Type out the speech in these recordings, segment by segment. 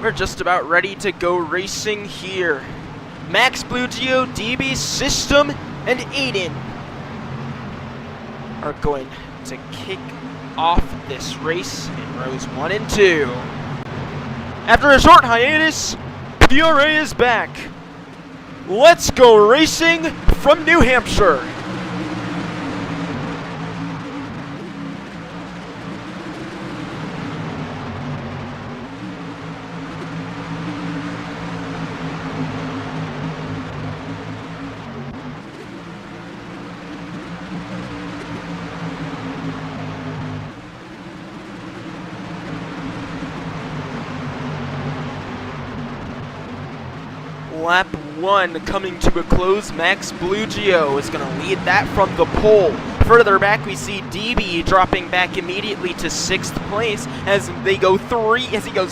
we're just about ready to go racing here. Max Blugio, DB, System, and Aiden are going to kick off this race in rows 1 and 2. After a short hiatus, PRA is back. Let's go racing from New Hampshire. Lap 1 coming to a close. Max Blugio is going to lead that from the pole. Further back, we see DB dropping back immediately to 6th place as he goes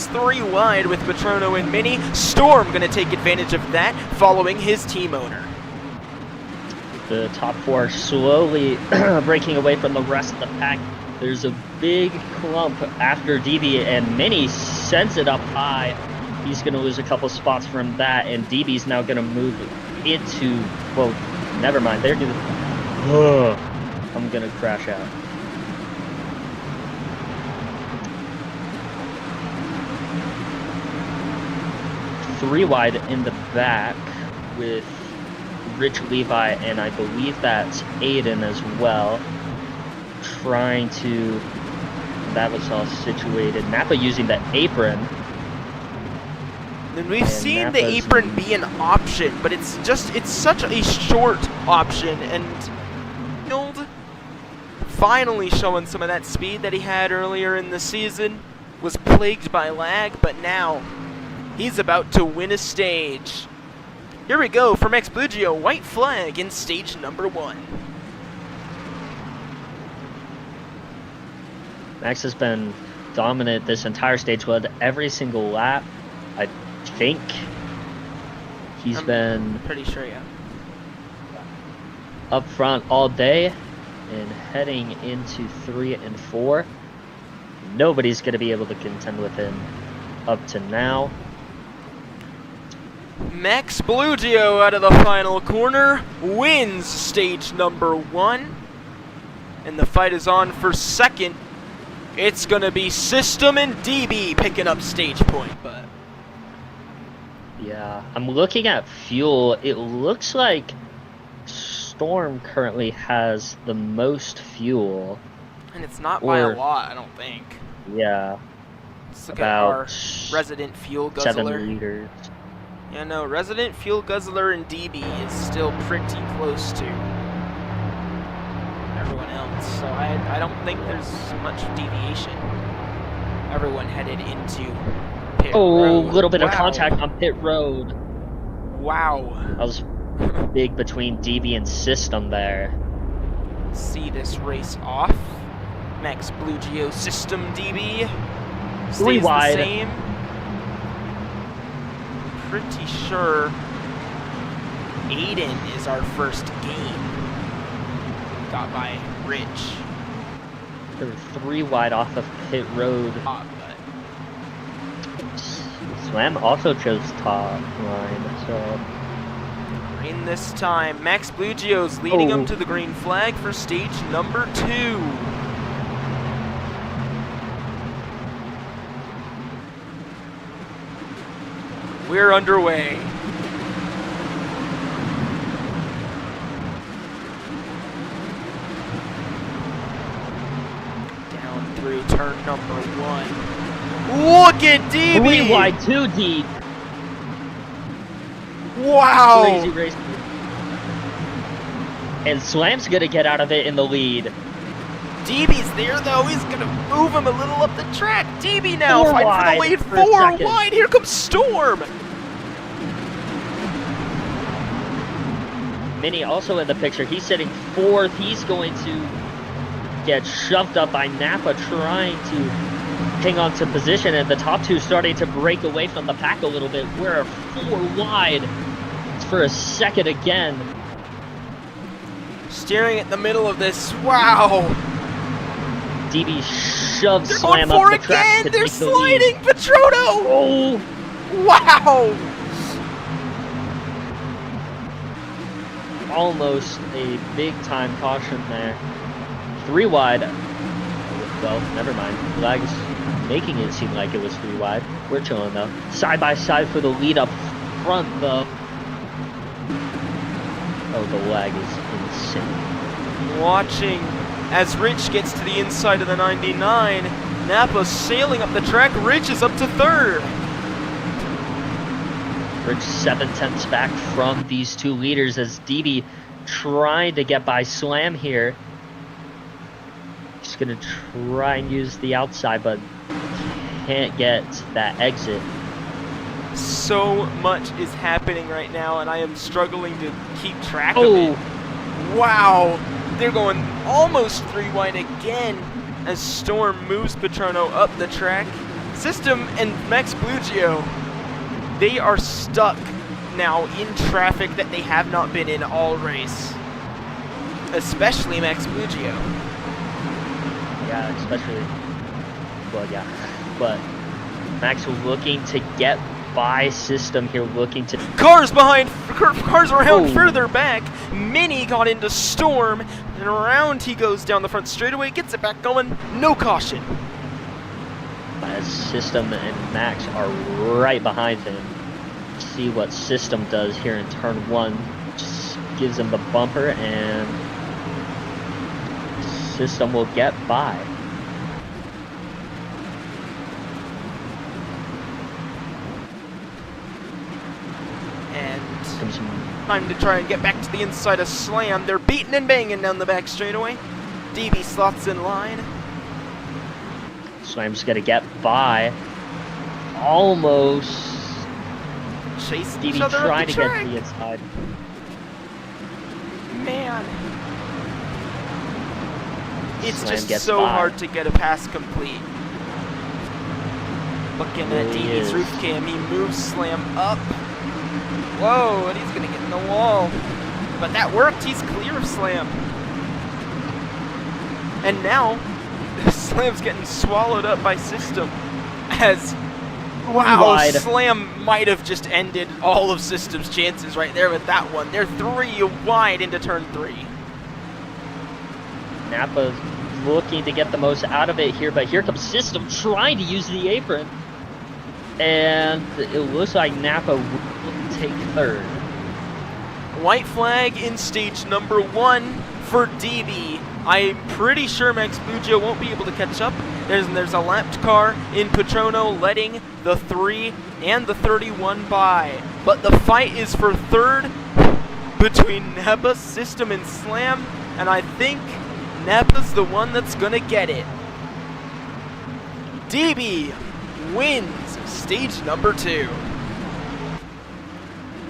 3 wide with Patrono and Mini. Storm going to take advantage of that, following his team owner. The top 4 slowly breaking away from the rest of the pack. There's a big clump after DB, and Mini sends it up high. He's going to lose a couple spots from that, and DB's now going to move into, well, never mind. They're going to, I'm going to crash out. Three wide in the back with Rich Levi, and I believe that's Aiden as well. Trying to, that was all situated. Napa using the apron. And we've seen the apron be an option, but it's such a short option, and Field finally showing some of that speed that he had earlier in the season. Was plagued by lag, but now he's about to win a stage. Here we go for Max Blugio, white flag in stage number 1. Max has been dominant this entire stage, led every single lap. I think he's been pretty sure, yeah, up front all day, and heading into 3 and 4. Nobody's going to be able to contend with him up to now. Max Blugio out of the final corner wins stage number 1, and the fight is on for second. It's going to be System and DB picking up stage point, but yeah, I'm looking at fuel. It looks like Storm currently has the most fuel. And it's not by a lot, I don't think. Yeah. Let's look at our resident fuel guzzler. 7 liters. Yeah, no, resident fuel guzzler and DB is still pretty close to everyone else. So I don't think there's much deviation. Everyone headed into pit road. A little bit of contact on pit road. Wow. That was big between DB and System there. See this race off. Max Blugio, System, DB. Stays 3 wide. The same. Pretty sure Aiden is our first game. Got by Rich. They're 3 wide off of pit road. Slam also chose top line, so green this time. Max Blugio's leading him to the green flag for stage number 2. We're underway. Down through turn number 1. Look at DB! 3 wide, 2 deep. Wow! Crazy race. And Slam's gonna get out of it in the lead. DB's there though, he's gonna move him a little up the track. DB now fighting for the lead, 4 wide, here comes Storm! Mini also in the picture, he's sitting 4th, he's going to get shoved up by Napa trying to hang on to position, and the top 2 starting to break away from the pack a little bit. We're 4 wide for a second again. Steering at the middle of this, wow! DB shoves Slam up the track. They're sliding, Patrono! Oh! Wow! Almost a big time caution there. 3 wide. Well, never mind. Flag is making it seem like it was 3 wide. We're chilling though. Side by side for the lead up front though. Oh, the lag is insane. Watching as Rich gets to the inside of the 99. Napa sailing up the track. Rich is up to 3rd. Rich 7/10 back from these 2 leaders as DB trying to get by Slam here. He's gonna try and use the outside, but can't get that exit. So much is happening right now, and I am struggling to keep track of Oh, it. Wow! They're going almost 3 wide again as Storm moves Patrono up the track. System and Max Blugio, they are stuck now in traffic that they have not been in all race. Especially Max Blugio. yeah, especially. Well, yeah, but Max looking to get by System here, looking to. Cars behind, cars around Oh. further back. Mini got into Storm, and around he goes down the front straightaway, gets it back going, no caution. As System and Max are right behind him. See what System does here in turn 1. Just gives him the bumper, and System will get by. And Comes time to try and get back to the inside of Slam. They're beating and banging down the back straightaway. DB slots in line. Slam's gonna get by. Almost. Chasing each DB other up trying the to get track. to the inside. Man. It's Slam just gets so by. hard to get a pass complete. Looking at Really DB's is. roof cam, he moves Slam up. Whoa, and he's gonna get in the wall. But that worked, he's clear of Slam. And now, Slam's getting swallowed up by System. As, wow, Wide. Slam might have just ended all of System's chances right there with that one. They're 3 wide into turn 3. Napa looking to get the most out of it here, but here comes System trying to use the apron. And it looks like Napa will take 3rd. White flag in stage number 1 for DB. I'm pretty sure Max Blugio won't be able to catch up. There's a lapped car in Patrono letting the 3 and the 31 by. But the fight is for 3rd between Napa, System, and Slam. And I think Napa's the one that's gonna get it. DB wins stage number 2.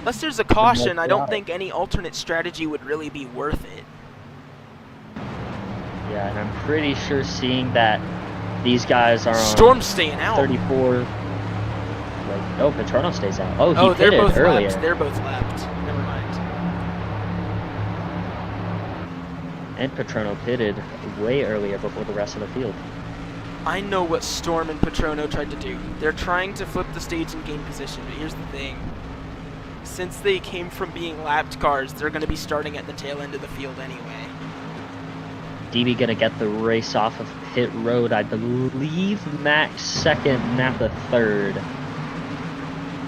Unless there's a caution, I don't think any alternate strategy would really be worth it. Yeah, and I'm pretty sure seeing that these guys are on Storm's staying out. 34. Like, oh, Patrono stays out. Oh, he they're pitted both earlier. lapped. They're both lapped. Never mind. And Patrono pitted way earlier before the rest of the field. I know what Storm and Patrono tried to do. They're trying to flip the stage and gain position, but here's the thing. Since they came from being lapped cars, they're going to be starting at the tail end of the field anyway. DB gonna get the race off of pit road. I believe Max 2nd, Napa 3rd.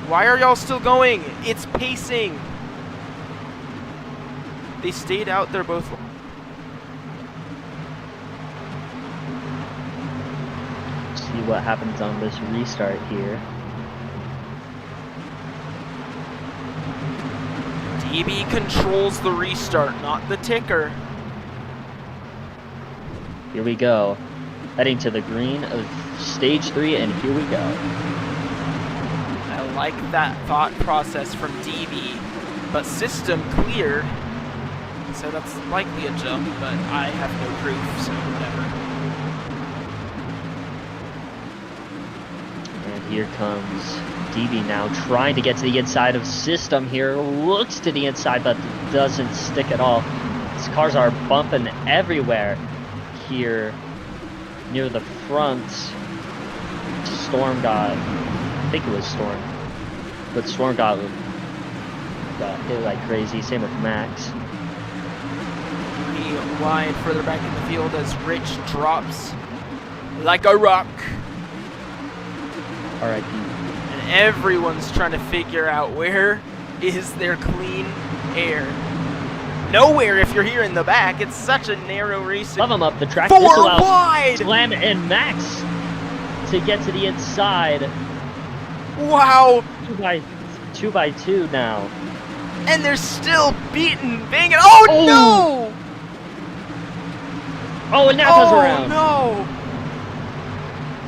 Why are y'all still going? It's pacing. They stayed out. They're both. See what happens on this restart here. DB controls the restart, not the ticker. Here we go. Heading to the green of stage 3, and here we go. I like that thought process from DB, but System cleared, so that's likely a jump, but I have no proof, so whatever. And here comes DB now trying to get to the inside of System here. Looks to the inside, but doesn't stick at all. These cars are bumping everywhere here near the front. Storm got, I think it was Storm, But Storm got hit like crazy. Same with Max. Wide further back in the field as Rich drops like a rock. R.I.P. And everyone's trying to figure out where is their clean air. Nowhere if you're here in the back. It's such a narrow race. Love him up the track. Four This allows wide! Slam and Max to get to the inside. Wow! 2x2 now. And they're still beating Bang. Oh, Oh! no! Oh, and now comes around. No!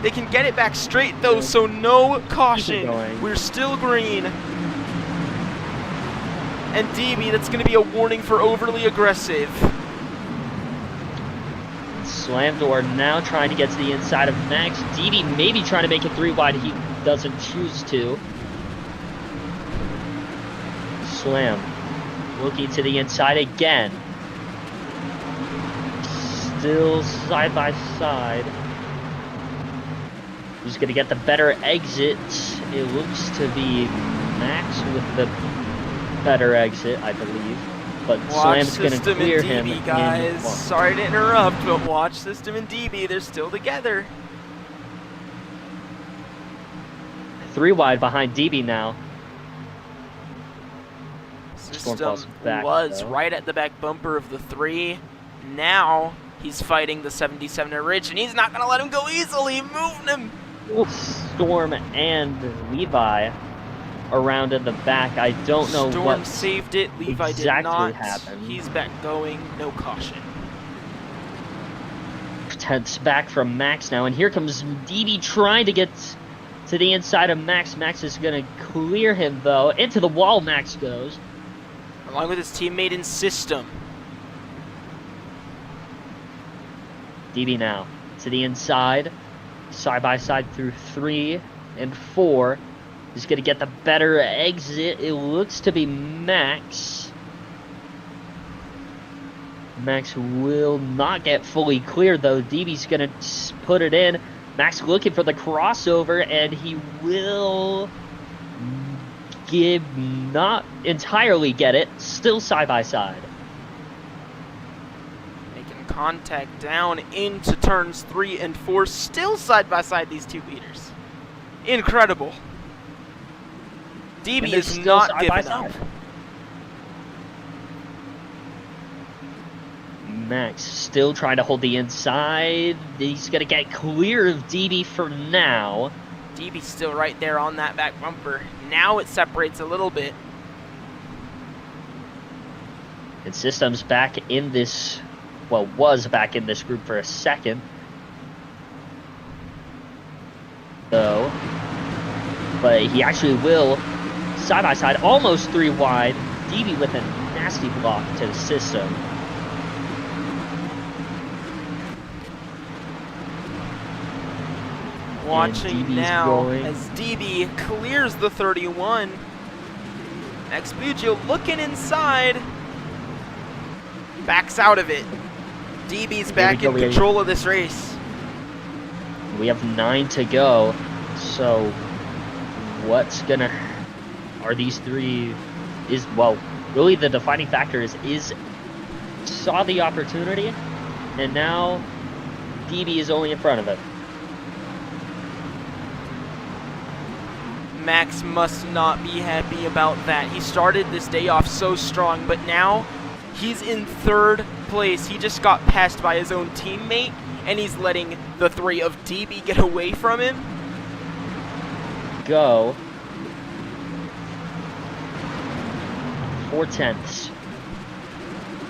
They can get it back straight though, so no caution. going. We're still green. And DB, that's going to be a warning for overly aggressive. Slam door now trying to get to the inside of Max. DB maybe trying to make it 3 wide. He doesn't choose to. Slam looking to the inside again. Still side by side. Who's going to get the better exit? It looks to be Max with the better exit, I believe. But Watch Slam's going to System clear and him. DB, guys. Sorry to interrupt, but watch System and DB. They're still together. 3 wide behind DB now. System back, was though. right at the back bumper of the 3. Now he's fighting the 77 at Rich, and he's not going to let him go easily. Moving him. Storm and Levi around in the back. I don't know Storm what saved it. Levi exactly did not. happened. He's back going. No caution. Tense back from Max now, and here comes DB trying to get to the inside of Max. Max is going to clear him, though. Into the wall Max goes. Along with his teammate in System. DB now to the inside. Side by side through 3 and 4. He's going to get the better exit. It looks to be Max. Max will not get fully cleared, though. DB's going to put it in. Max looking for the crossover, and he will not entirely get it. Still side by side. Making contact down into turns 3 and 4. Still side by side, these two leaders. Incredible. DB is not giving up. Max still trying to hold the inside. He's going to get clear of DB for now. DB's still right there on that back bumper. Now it separates a little bit. And System's back in this, well, was back in this group for a second. So, but he actually will, side by side, almost 3 wide. DB with a nasty block to the System. Watching now as DB clears the 31. Max Bugio looking inside. Backs out of it. DB's back in control of this race. We have 9 to go. So what's gonna, are these 3, is, well, really the defining factor is saw the opportunity, and now DB is only in front of it. Max must not be happy about that. He started this day off so strong, but now he's in 3rd place. He just got passed by his own teammate, and he's letting the 3 of DB get away from him. Go. 4/10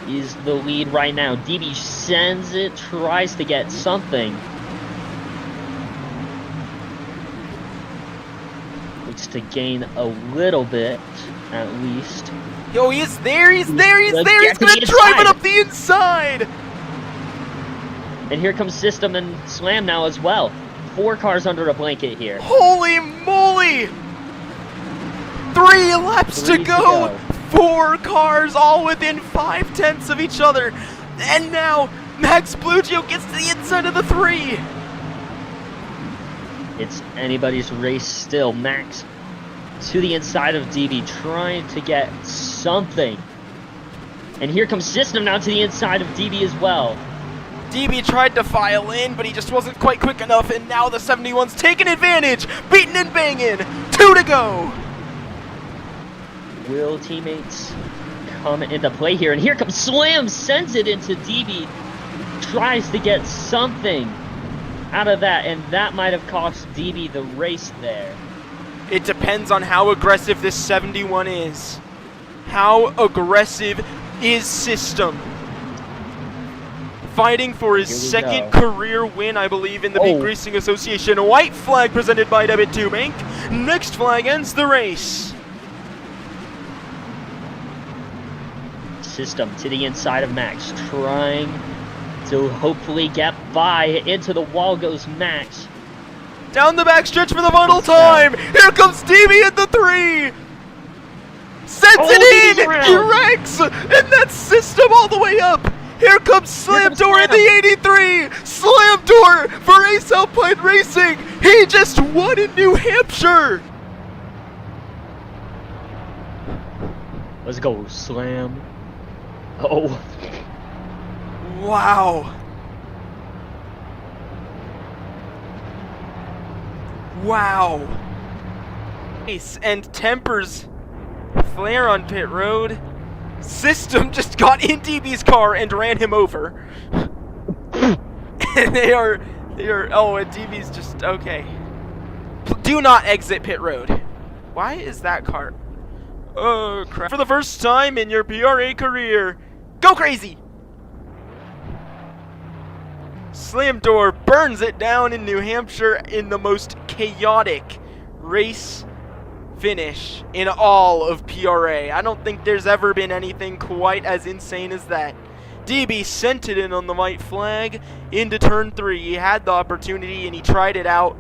is the lead right now. DB sends it, tries to get something. Looks to gain a little bit, at least. Yo, he's there, he's there, he's there! He's gonna drive it up the inside! And here comes System and Slam now as well. 4 cars under a blanket here. Holy moly! 3 laps to go! 4 cars all within 5/10 of each other. And now Max Bugio gets to the inside of the 3. It's anybody's race still. Max to the inside of DB, trying to get something. And here comes System now to the inside of DB as well. DB tried to file in, but he just wasn't quite quick enough, and now the 71's taking advantage, beating and banging. 2 to go. Will teammates come into play here? And here comes Slam, sends it into DB, tries to get something out of that, and that might have cost DB the race there. It depends on how aggressive this 71 is. How aggressive is System? Fighting for his second career win, I believe, in the Peak Racing Association. White flag presented by Debit 2 Bank. Next flag ends the race. System to the inside of Max, trying to hopefully get by. Into the wall goes Max. Down the backstretch for the final time. Here comes DB at the 3. Sends it in. He wrecks. And that's System all the way up. Here comes Slam Door in the 83! Slam Door for Ace Alpine Racing! He just won in New Hampshire! Let's go, Slam. Oh. Wow. Wow. Ace and tempers flare on pit road. System just got in DB's car and ran him over. And they are, oh, and DB's just, okay. Do not exit pit road. Why is that car? Oh, crap. For the first time in your PRA career, go crazy! Slam Door burns it down in New Hampshire in the most chaotic race finish in all of PRA. I don't think there's ever been anything quite as insane as that. DB sent it in on the white flag into turn 3. He had the opportunity and he tried it out.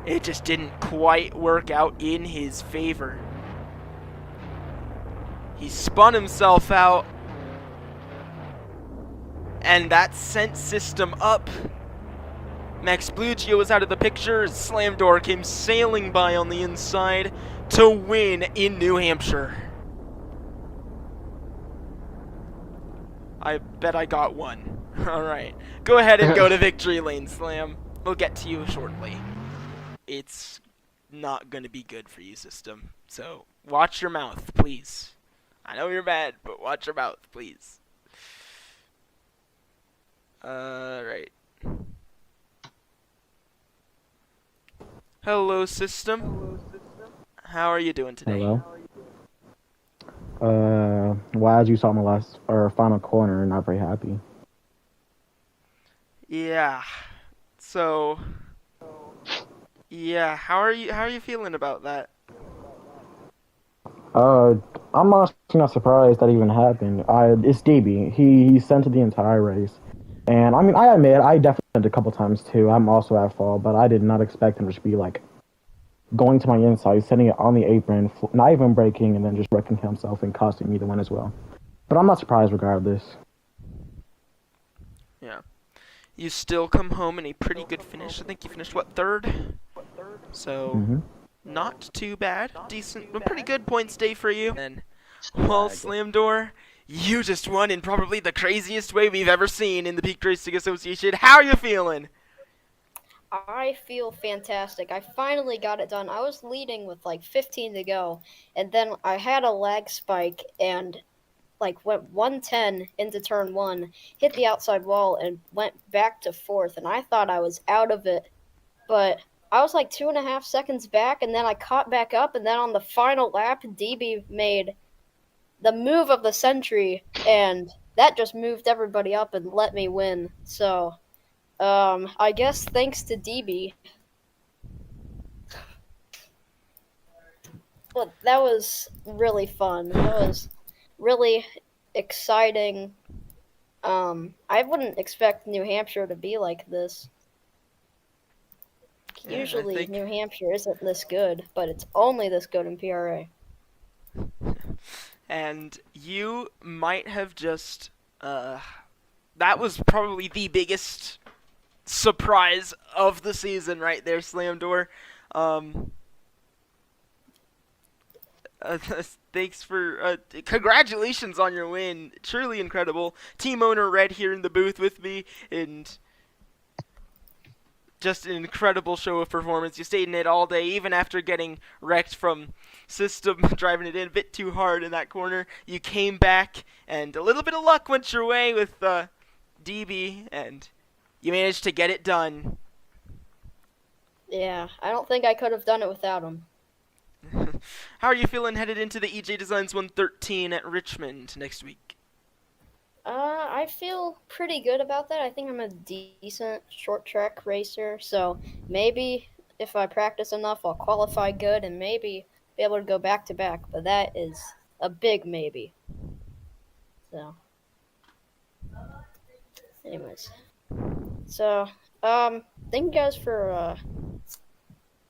It just didn't quite work out in his favor. He spun himself out, and that sent System up. Max Bluccio was out of the picture. Slam Door came sailing by on the inside to win in New Hampshire. I bet I got one. Alright. Go ahead and go to victory lane, Slam. We'll get to you shortly. It's not going to be good for you, System. So, watch your mouth, please. I know you're bad, but watch your mouth, please. Right. Hello, System. How are you doing today? Hello. Well, as you saw my last or final corner, not very happy. Yeah. So. Yeah. How are you feeling about that? I'm honestly not surprised that even happened. It's DB. He sent the entire race, and I mean, I admit I definitely sent a couple times too. I'm also at fault, but I did not expect him to just be like going to my inside, setting it on the apron, not even braking, and then just wrecking himself and costing me the win as well. But I'm not surprised regardless. Yeah. You still come home in a pretty good finish. I think you finished, what, 3rd? So, not too bad. Decent, but pretty good points day for you. And, well, Slam Door, you just won in probably the craziest way we've ever seen in the Peak Racing Association. How are you feeling? I feel fantastic. I finally got it done. I was leading with like 15 to go, and then I had a lag spike and like went 110 into turn 1, hit the outside wall, and went back to 4th, and I thought I was out of it, but I was like 2.5 seconds back, and then I caught back up, and then on the final lap, DB made the move of the century, and that just moved everybody up and let me win. So I guess thanks to DB. But that was really fun. That was really exciting. I wouldn't expect New Hampshire to be like this. Yeah, Usually New Hampshire isn't this good, but it's only this good in PRA. And you might have just, that was probably the biggest surprise of the season right there, Slam Door. Thanks for congratulations on your win. Truly incredible. Team owner Red here in the booth with me, and just an incredible show of performance. You stayed in it all day, even after getting wrecked from System driving it in a bit too hard in that corner. You came back, and a little bit of luck went your way with DB, and you managed to get it done. Yeah, I don't think I could have done it without him. How are you feeling headed into the EJ Designs 113 at Richmond next week? I feel pretty good about that. I think I'm a decent short track racer, so maybe if I practice enough, I'll qualify good and maybe be able to go back to back. But that is a big maybe. So, anyways, so thank you guys for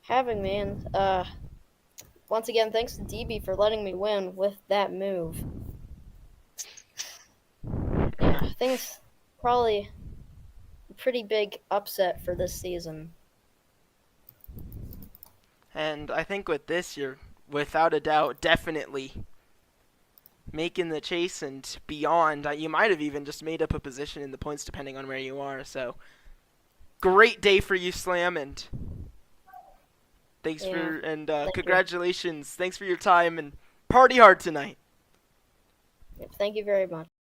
having me, and once again, thanks to DB for letting me win with that move. Yeah, I think it's probably a pretty big upset for this season. And I think with this, you're without a doubt definitely making the chase and beyond. You might have even just made up a position in the points depending on where you are. So, great day for you, Slam, and thanks Yeah, for and thank you. congratulations. Thanks for your time and party hard tonight. Thank you very much.